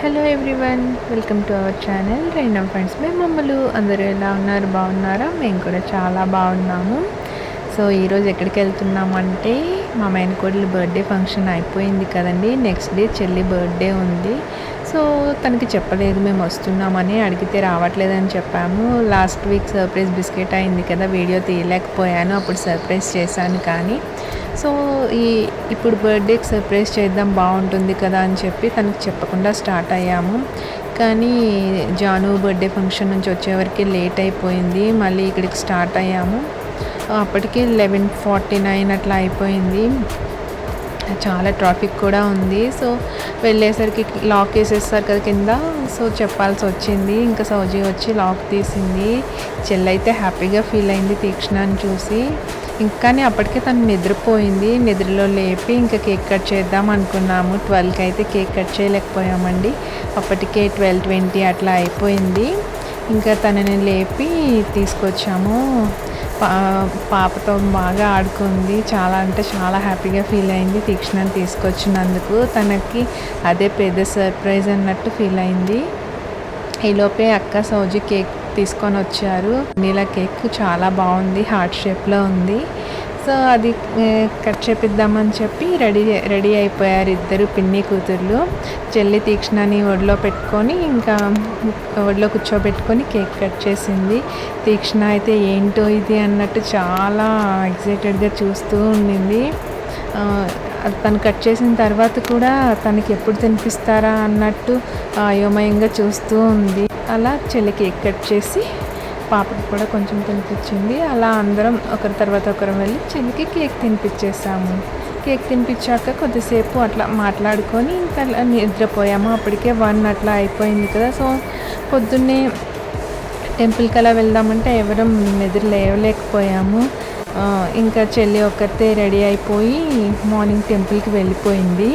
Hello everyone, welcome to our channel rain friends. మేము మమ్మల్ని అందరూ ఎలా ఉన్నారు, బాగున్నారా? మేము కూడా చాలా బాగున్నాము. సో ఈరోజు ఎక్కడికి వెళ్తున్నామంటే మా మేనకోడలి బర్త్డే ఫంక్షన్ అయిపోయింది కదండి. నెక్స్ట్ డే చెల్లి బర్త్డే ఉంది. సో తనకి చెప్పలేదు మేము వస్తున్నామని. అడిగితే రావట్లేదని చెప్పాము. లాస్ట్ వీక్ సర్ప్రైజ్ బిస్కెట్ అయింది కదా, వీడియో తీయలేకపోయాను. అప్పుడు సర్ప్రైజ్ చేశాను. కానీ సో ఇప్పుడు బర్త్డేకి సర్ప్రైజ్ చేద్దాం బాగుంటుంది కదా అని చెప్పి తనకి చెప్పకుండా స్టార్ట్ అయ్యాము. కానీ జాను బర్త్డే ఫంక్షన్ నుంచి వచ్చేవరకు లేట్ అయిపోయింది. మళ్ళీ ఇక్కడికి స్టార్ట్ అయ్యాము. అప్పటికి 11:49 అట్లా అయిపోయింది. చాలా ట్రాఫిక్ కూడా ఉంది. సో వెళ్ళేసరికి లాక్ వేసేస్తారు కదా కింద. సో చెప్పాల్సి వచ్చింది. ఇంకా సౌజీ వచ్చి లాక్ తీసింది. చెల్లైతే హ్యాపీగా ఫీల్ అయింది తీక్షణాన్ని చూసి. కానీ అప్పటికే తను నిద్రపోయింది. నిద్రలో లేపి ఇంకా కేక్ కట్ చేద్దాం అనుకున్నాము. 12కి అయితే కేక్ కట్ చేయలేకపోయామండి. అప్పటికే 12:20 అట్లా అయిపోయింది. ఇంకా తనని లేపి తీసుకొచ్చాము. పాపతో బాగా ఆడుకుంది. చాలా అంటే చాలా హ్యాపీగా ఫీల్ అయింది తీక్షణాన్ని తీసుకొచ్చినందుకు. తనకి అదే పెద్ద సర్ప్రైజ్ అన్నట్టు ఫీల్ అయింది. ఈలోపే అక్క సౌజీ కేక్ తీసుకొని వచ్చారు. నీలా కేక్ చాలా బాగుంది, హార్ట్ షేప్లో ఉంది. సో అది కట్ చేపిద్దామని చెప్పి రెడీ అయిపోయారు ఇద్దరు పిన్ని కూతుర్లు. చెల్లి తీక్షణని ఒడిలో పెట్టుకొని ఇంకా ఒడిలో కూర్చోబెట్టుకొని కేక్ కట్ చేసింది. తీక్షణ అయితే ఏంటో ఇది అన్నట్టు చాలా ఎక్సైటెడ్గా చూస్తూ ఉండింది. తను కట్ చేసిన తర్వాత కూడా తనకి ఎప్పుడు తినిపిస్తారా అన్నట్టు అయోమయంగా చూస్తూ ఉంది. అలా చెల్లి కేక్ కట్ చేసి పాపకి కూడా కొంచెం తినిపించింది. అలా అందరం ఒకరి తర్వాత ఒకరం వెళ్ళి చెల్లికి కేక్ తినిపించేసాము. కేక్ తినిపించాక కొద్దిసేపు అట్లా మాట్లాడుకొని ఇంకా నిద్రపోయాము. అప్పటికే 1 అట్లా అయిపోయింది కదా. సో పొద్దున్నే టెంపుల్కి అలా వెళ్దామంటే ఎవరం నిద్ర లేవలేకపోయాము. ఇంకా చెల్లి ఒక్కరితే రెడీ అయిపోయి మార్నింగ్ టెంపుల్కి వెళ్ళిపోయింది.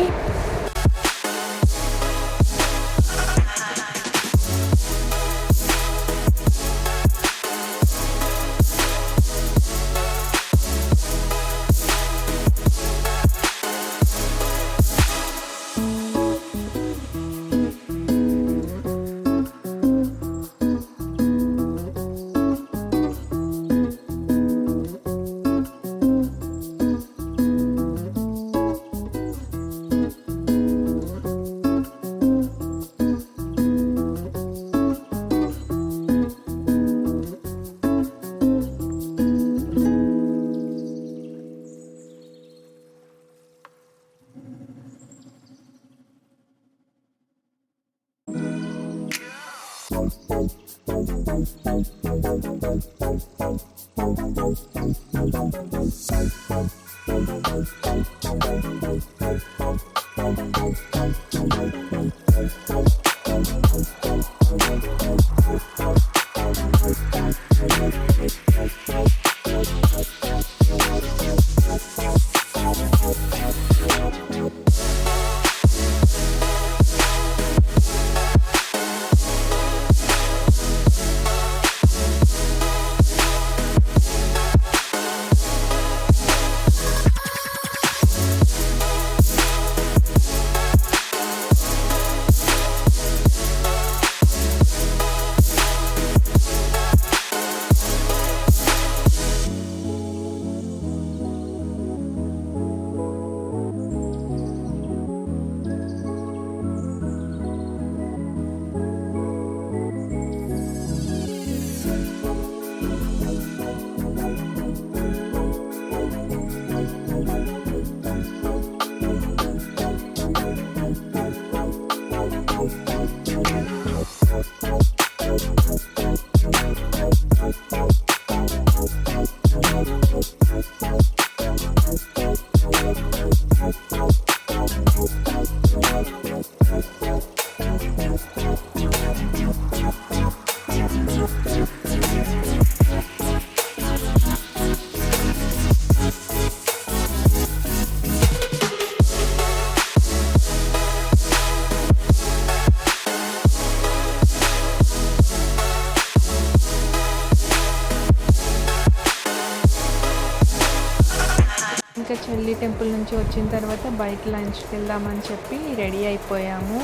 చెల్లి టెంపుల్ నుంచి వచ్చిన తర్వాత బయట లంచ్కి వెళ్దామని చెప్పి రెడీ అయిపోయాము.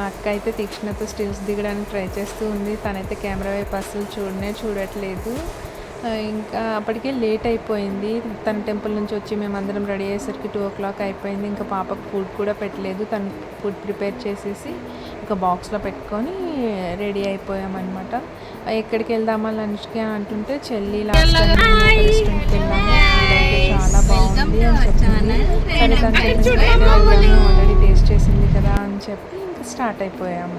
అక్క అయితే తీక్షణతో స్టిల్స్ దిగడానికి ట్రై చేస్తూ ఉంది. తనైతే కెమెరా వైపు అస్సలు చూడట్లేదు. ఇంకా అప్పటికే లేట్ అయిపోయింది. తన టెంపుల్ నుంచి వచ్చి మేమందరం రెడీ అయ్యేసరికి 2 o'clock అయిపోయింది. ఇంకా పాపకు ఫుడ్ కూడా పెట్టలేదు. తను ఫుడ్ ప్రిపేర్ చేసేసి ఒక బాక్స్లో పెట్టుకొని రెడీ అయిపోయామన్నమాట. ఎక్కడికి వెళ్దామా లంచ్కి అంటుంటే చెల్లి లాస్ట్ టైం రెస్టారెంట్కి వెళ్ళాము, చాలా బాగుంది అని చెప్పింది. సరే తను చెప్పిన ఆల్రెడీ టేస్ట్ చేసింది కదా అని చెప్పి ఇంకా స్టార్ట్ అయిపోయాము.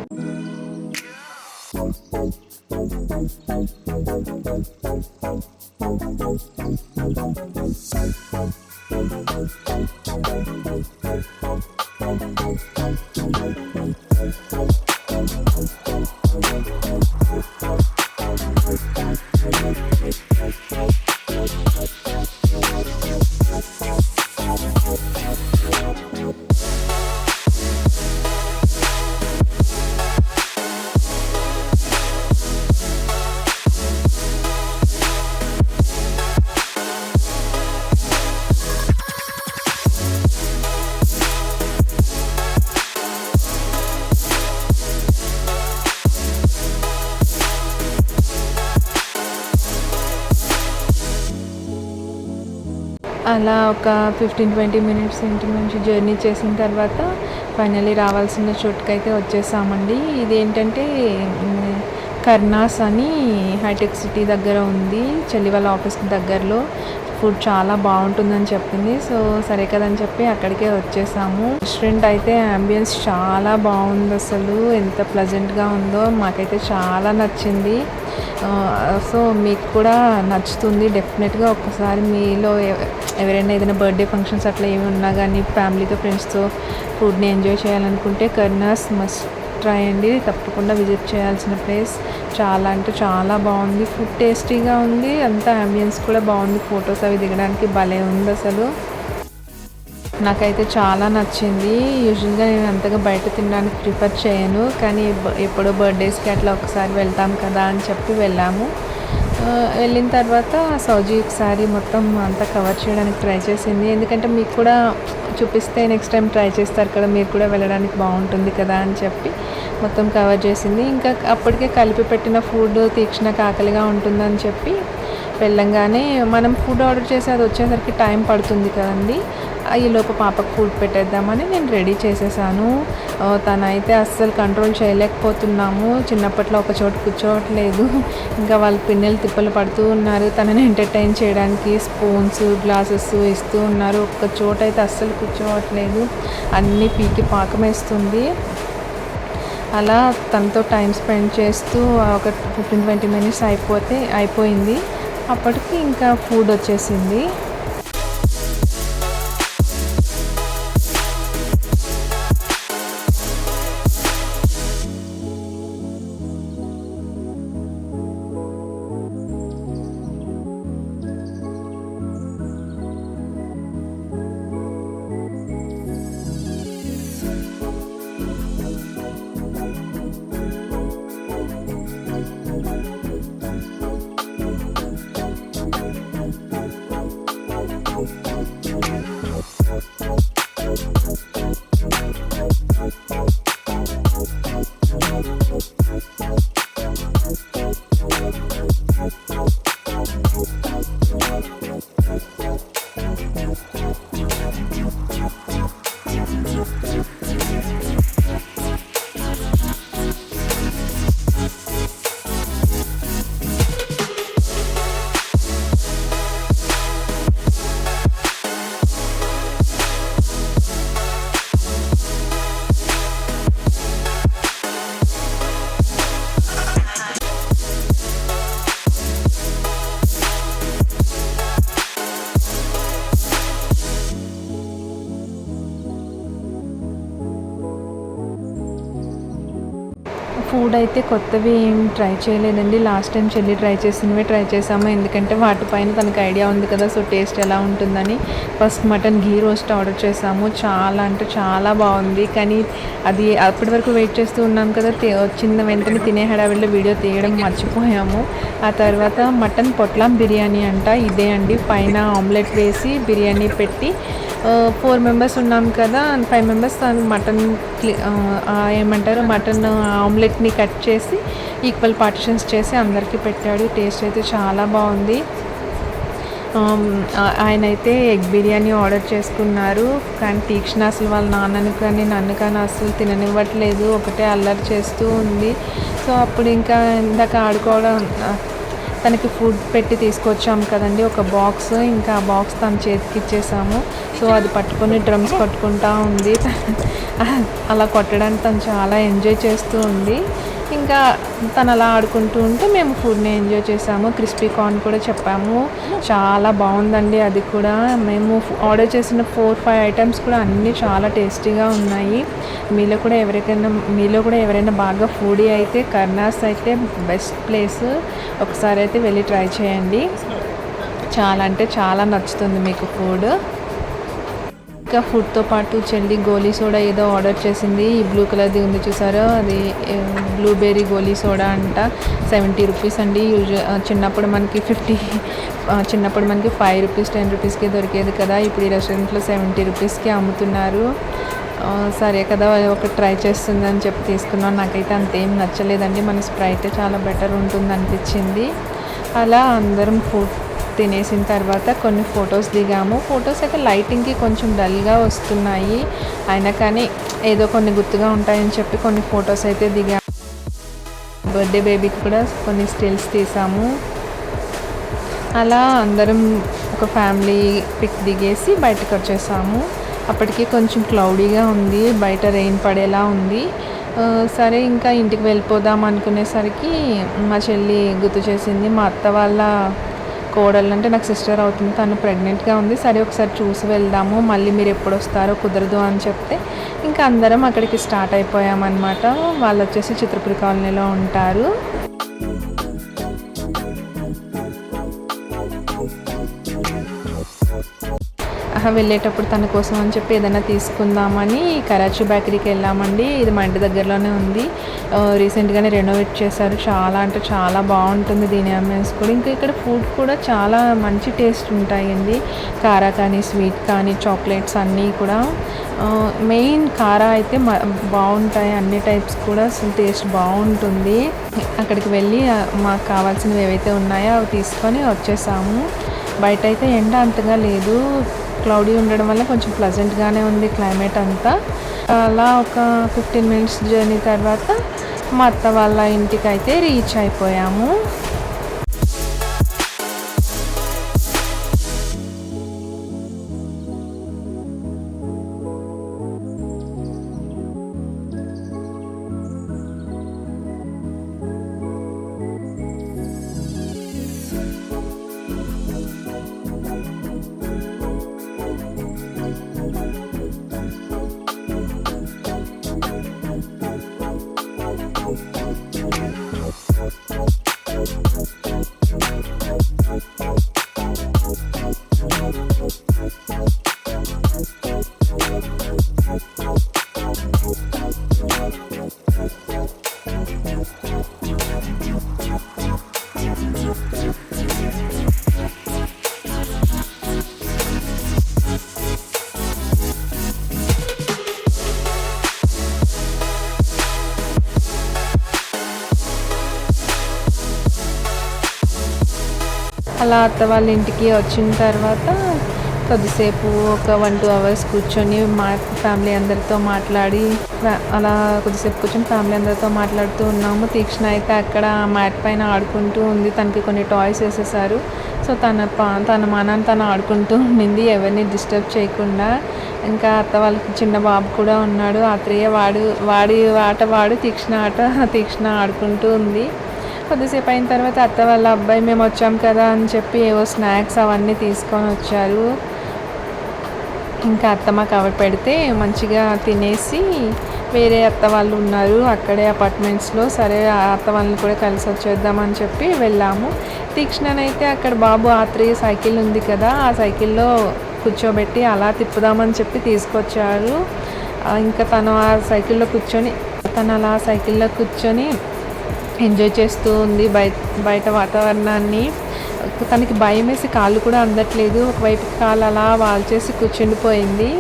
అలా ఒక 15-20 మినిట్స్ ఇంటి నుంచి జర్నీ చేసిన తర్వాత ఫైనల్లీ రావాల్సిన చోటుకైతే వచ్చేసామండి. ఇదేంటంటే కర్నాస్ అని హైటెక్ సిటీ దగ్గర ఉంది. చెల్లి వాళ్ళ ఆఫీస్కి దగ్గరలో. ఫుడ్ చాలా బాగుంటుందని చెప్పింది. సో సరే కదని చెప్పి అక్కడికే వచ్చేసాము. రెస్టారెంట్ అయితే అంబియన్స్ చాలా బాగుంది. అసలు ఎంత ప్లెజెంట్గా ఉందో మాకైతే చాలా నచ్చింది. సో మీకు కూడా నచ్చుతుంది డెఫినెట్గా. ఒక్కసారి మీలో ఎవరైనా ఏదైనా బర్త్డే ఫంక్షన్స్ అట్లా ఏమి ఉన్నా కానీ ఫ్యామిలీతో ఫ్రెండ్స్తో ఫుడ్ని ఎంజాయ్ చేయాలనుకుంటే కర్నాస్ మస్ట్ ట్రై అండి. తప్పకుండా విజిట్ చేయాల్సిన ప్లేస్. చాలా అంటే చాలా బాగుంది. ఫుడ్ టేస్టీగా ఉంది. అంతా అంబియన్స్ కూడా బాగుంది. ఫొటోస్ అవి దిగడానికి భలే ఉంది అసలు. నాకైతే చాలా నచ్చింది. యూజువల్గా నేను అంతగా బయట తినడానికి ప్రిఫర్ చేయను, కానీ ఎప్పుడో బర్త్డేస్కి అట్లా ఒకసారి వెళ్తాం కదా అని చెప్పి వెళ్ళాము. వెళ్ళిన తర్వాత సౌజీ ఒకసారి మొత్తం అంతా కవర్ చేయడానికి ట్రై చేసింది. ఎందుకంటే మీకు కూడా చూపిస్తే నెక్స్ట్ టైం ట్రై చేస్తారు కదా, మీరు కూడా వెళ్ళడానికి బాగుంటుంది కదా అని చెప్పి మొత్తం కవర్ చేసింది. ఇంకా అప్పటికే కలిపి పెట్టిన ఫుడ్ తీక్షణకు ఆకలిగా ఉంటుందని చెప్పి వెళ్ళంగానే మనం ఫుడ్ ఆర్డర్ చేసి అది వచ్చేసరికి టైం పడుతుంది కదండి. ఈలోపు పాపకు ఫుడ్ పెట్టేద్దామని నేను రెడీ చేసేసాను. తనైతే అస్సలు కంట్రోల్ చేయలేకపోతున్నాము. చిన్నప్పట్లో ఒక చోట కూర్చోవట్లేదు. ఇంకా వాళ్ళు పిన్నెలు తిప్పలు పడుతూ ఉన్నారు. తనని ఎంటర్టైన్ చేయడానికి స్పూన్స్ గ్లాసెస్ ఇస్తూ ఉన్నారు. ఒక్క చోట అయితే అస్సలు కూర్చోవట్లేదు. అన్నీ పీకి పాకం వేస్తుంది. అలా తనతో టైం స్పెండ్ చేస్తూ ఒక 15-20 మినిట్స్ అయిపోయింది. అప్పటికి ఇంకా ఫుడ్ వచ్చేసింది. ఫుడ్ అయితే కొత్తవి ఏం ట్రై చేయలేదండి. లాస్ట్ టైం చెల్లి ట్రై చేసినవే ట్రై చేసాము. ఎందుకంటే వాటిపైన తనకు ఐడియా ఉంది కదా, సో టేస్ట్ ఎలా ఉంటుందని. ఫస్ట్ మటన్ ఘీ రోస్ట్ ఆర్డర్ చేసాము. చాలా అంటే చాలా బాగుంది. కానీ అది అప్పటి వరకు వెయిట్ చేస్తూ ఉన్నాం కదా, వచ్చిన వెంటనే తినే హడావిడిలో వీడియో తీయడం మర్చిపోయాము. ఆ తర్వాత మటన్ పొట్లం బిర్యానీ అంట, ఇదే అండి. పైన ఆమ్లెట్ వేసి బిర్యానీ పెట్టి 4 మెంబర్స్ ఉన్నాం కదా, 5 మెంబర్స్ మటన్ ఏమంటారు మటన్ ఆమ్లెట్ని కట్ చేసి ఈక్వల్ పార్టిషన్స్ చేసి అందరికీ పెట్టాడు. టేస్ట్ అయితే చాలా బాగుంది. ఆయన అయితే ఎగ్ బిర్యానీ ఆర్డర్ చేసుకున్నారు. కానీ తీక్షణ అసలు వాళ్ళ నాన్నని కానీ నన్ను కానీ అసలు తిననివ్వట్లేదు, ఒకటే అల్లరి చేస్తూ ఉంది. సో అప్పుడు ఇంకా ఇందాక ఆడుకోవడం, తనకి ఫుడ్ పెట్టి తీసుకొచ్చాం కదండి ఒక బాక్స్, ఇంకా ఆ బాక్స్ తన చేతికి ఇచ్చేసాము. సో అది పట్టుకొని డ్రమ్స్ కొట్టుకుంటూ ఉంది. అలా కొట్టడానికి తను చాలా ఎంజాయ్ చేస్తూ ఉంది. ఇంకా తను అలా ఆడుకుంటూ ఉంటే మేము ఫుడ్ని ఎంజాయ్ చేసాము. క్రిస్పీ కార్న్ కూడా చెప్పాము, చాలా బాగుందండి. అది కూడా మేము ఆర్డర్ చేసిన 4-5 ఐటమ్స్ కూడా అన్నీ చాలా టేస్టీగా ఉన్నాయి. మీలో కూడా ఎవరైనా బాగా ఫుడీ అయితే కర్నాస్ అయితే బెస్ట్ ప్లేస్. ఒకసారి అయితే వెళ్ళి ట్రై చేయండి, చాలా అంటే చాలా నచ్చుతుంది మీకు ఫుడ్. ఇంకా ఫుడ్తో పాటు చెల్లి గోలీ సోడా ఏదో ఆర్డర్ చేసింది. ఈ బ్లూ కలర్ది ఉంది చూసారో, అది బ్లూబెర్రీ గోలీ సోడా అంట. 70 రూపీస్ అండి. చిన్నప్పుడు మనకి 5 రూపీస్ 10 రూపీస్కి దొరికేది కదా, ఇప్పుడు ఈ రెస్టారెంట్లో 70 రూపీస్కి అమ్ముతున్నారు. సరే కదా, ఒక ట్రై చేస్తుందని చెప్పి తీసుకున్నాను. నాకైతే అంతేం నచ్చలేదండి. మన స్ప్రైట్ చాలా బెటర్ ఉంటుంది అనిపించింది. అలా అందరం ఫుడ్ తినేసిన తర్వాత కొన్ని ఫొటోస్ దిగాము. ఫొటోస్ అయితే లైటింగ్కి కొంచెం డల్గా వస్తున్నాయి, అయినా కానీ ఏదో కొన్ని గుర్తుగా ఉంటాయని చెప్పి కొన్ని ఫొటోస్ అయితే దిగాము. బర్త్డే బేబీకి కూడా కొన్ని స్టిల్స్ తీసాము. అలా అందరం ఒక ఫ్యామిలీ పిక్ దిగేసి బయటకు వచ్చేసాము. అప్పటికి కొంచెం క్లౌడీగా ఉంది, బయట రెయిన్ పడేలా ఉంది. సరే ఇంకా ఇంటికి వెళ్ళిపోదాం అనుకునేసరికి మా చెల్లి గుర్తు చేసింది, మా అత్త వాళ్ళ కోడలు అంటే నాకు సిస్టర్ అవుతుంది, తను ప్రెగ్నెంట్గా ఉంది. సరే ఒకసారి చూసి వెళ్దాము, మళ్ళీ మీరు ఎప్పుడు వస్తారో కుదరదు అని చెప్తే ఇంకా అందరం అక్కడికి స్టార్ట్ అయిపోయామన్నమాట. వాళ్ళు వచ్చేసి చిత్రపురి కాలనీలో ఉంటారు. వెళ్ళేటప్పుడు తన కోసం అని చెప్పి ఏదైనా తీసుకుందామని కరాచీ బేకరీకి వెళ్ళామండి. ఇది మా ఇంటి దగ్గరలోనే ఉంది. రీసెంట్గానే రెనోవేట్ చేశారు. చాలా అంటే చాలా బాగుంటుంది దీని అంబియన్స్ కూడా. ఇంకా ఇక్కడ ఫుడ్ కూడా చాలా మంచి టేస్ట్ ఉంటాయండి. కారా కానీ స్వీట్ కానీ చాక్లెట్స్ అన్నీ కూడా. మెయిన్ కారా అయితే బాగుంటాయి, అన్ని టైప్స్ కూడా టేస్ట్ బాగుంటుంది. అక్కడికి వెళ్ళి మాకు కావాల్సినవి ఏవైతే ఉన్నాయో అవి తీసుకొని వచ్చేసాము. బయట అయితే ఎండ అంతగా లేదు, క్లౌడీ ఉండడం వల్ల కొంచెం ప్లజెంట్గానే ఉంది క్లైమేట్ అంతా. అలా ఒక 15 మినిట్స్ జర్నీ తర్వాత మా అత్త వాళ్ళ ఇంటికి అయితే రీచ్ అయిపోయాము. అలా అత్త వాళ్ళ ఇంటికి వచ్చిన తర్వాత కొద్దిసేపు ఒక 1-2 అవర్స్ కూర్చొని ఫ్యామిలీ అందరితో మాట్లాడి అలా కొద్దిసేపు కూర్చొని ఫ్యామిలీ అందరితో మాట్లాడుతూ ఉన్నాము. తీక్షణ అయితే అక్కడ మ్యాట్ పైన ఆడుకుంటూ ఉంది. తనకి కొన్ని టాయ్స్ వేసేసారు. సో తన మానాన్ని తను ఆడుకుంటూ ఉండింది, ఎవరిని డిస్టర్బ్ చేయకుండా. ఇంకా అత్త వాళ్ళకి చిన్న బాబు కూడా ఉన్నాడు, ఆత్రేయ. వాడి ఆట తీక్షణ ఆడుకుంటూ ఉంది. కొద్దిసేపు అయిన తర్వాత అత్త వాళ్ళ అబ్బాయి మేము వచ్చాం కదా అని చెప్పి ఏవో స్నాక్స్ అవన్నీ తీసుకొని వచ్చారు. ఇంకా అత్తమ్మ కవర్ పెడితే మంచిగా తినేసి వేరే అత్త వాళ్ళు ఉన్నారు అక్కడే అపార్ట్మెంట్స్లో. సరే ఆ అత్త వాళ్ళని కూడా కలిసి వచ్చేద్దామని చెప్పి వెళ్ళాము. తీక్షణనైతే అక్కడ బాబు ఆత్రేయ సైకిల్ ఉంది కదా, ఆ సైకిల్లో కూర్చోబెట్టి అలా తిప్పుదామని చెప్పి తీసుకొచ్చారు. ఇంకా తను ఆ సైకిల్లో కూర్చొని అలా సైకిల్లో కూర్చొని ఎంజాయ్ చేస్తూ ఉంది బయట వాతావరణాన్ని. తనకి భయం వేసి కాళ్ళు కూడా అందట్లేదు, ఒకవైపు కాళ్ళు అలా వాల్చేసి కూర్చుండిపోయింది.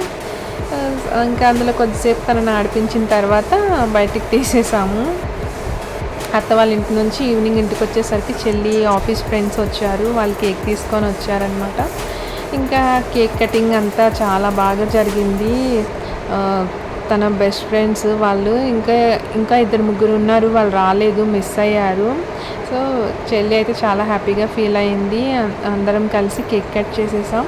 ఇంకా అందులో కొద్దిసేపు తనని ఆడిపించిన తర్వాత బయటికి తీసేసాము. అత్త వాళ్ళ ఇంటి నుంచి ఈవినింగ్ ఇంటికి వచ్చేసరికి చెల్లి ఆఫీస్ ఫ్రెండ్స్ వచ్చారు, వాళ్ళు కేక్ తీసుకొని వచ్చారనమాట. ఇంకా కేక్ కటింగ్ అంతా చాలా బాగా జరిగింది. తన బెస్ట్ ఫ్రెండ్స్ వాళ్ళు ఇంకా ఇద్దరు ముగ్గురు ఉన్నారు, వాళ్ళు రాలేదు, మిస్ అయ్యారు. సో చెల్లి అయితే చాలా హ్యాపీగా ఫీల్ అయింది. అందరం కలిసి కేక్ కట్ చేసేసాం.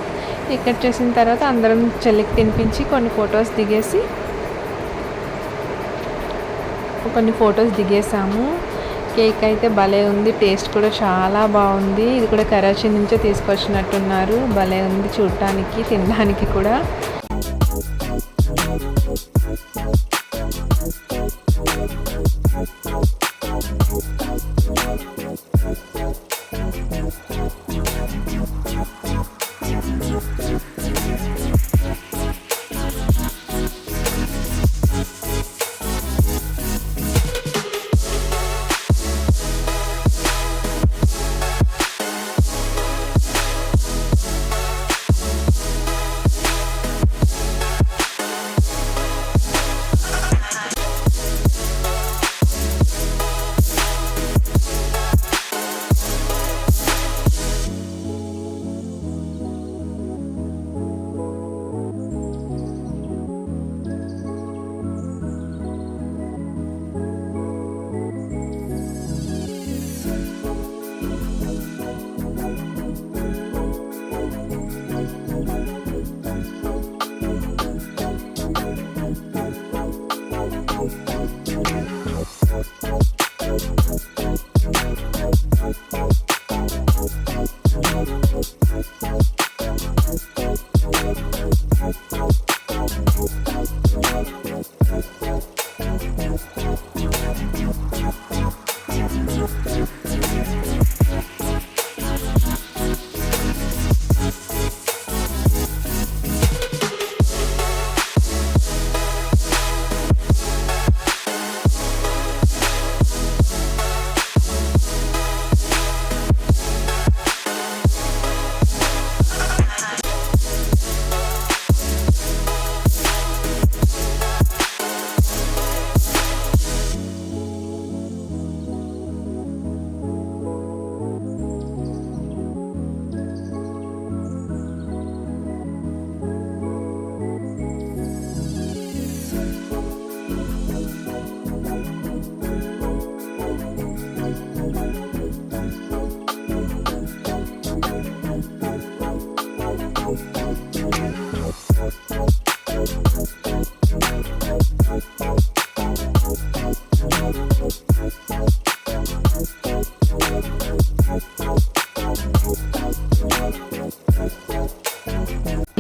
కేక్ కట్ చేసిన తర్వాత అందరం చెల్లికి తినిపించి కొన్ని ఫొటోస్ దిగేసాము. కేక్ అయితే భలే ఉంది, టేస్ట్ కూడా చాలా బాగుంది. ఇది కూడా కరాచీ నుంచే తీసుకొచ్చినట్టున్నారు. భలే ఉంది చూడటానికి, తినడానికి కూడా.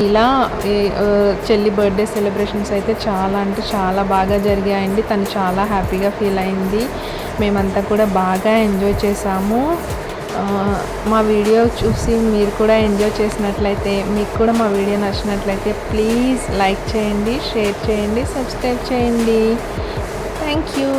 ఇలా చెల్లి బర్త్డే సెలబ్రేషన్స్ అయితే చాలా అంటే చాలా బాగా జరిగాయండి. తను చాలా హ్యాపీగా ఫీల్ అయింది. మేమంతా కూడా బాగా ఎంజాయ్ చేసాము. మా వీడియో చూసి మీరు కూడా ఎంజాయ్ చేసినట్లయితే, మీకు కూడా మా వీడియో నచ్చినట్లయితే ప్లీజ్ లైక్ చేయండి, షేర్ చేయండి, సబ్స్క్రైబ్ చేయండి. Thank you.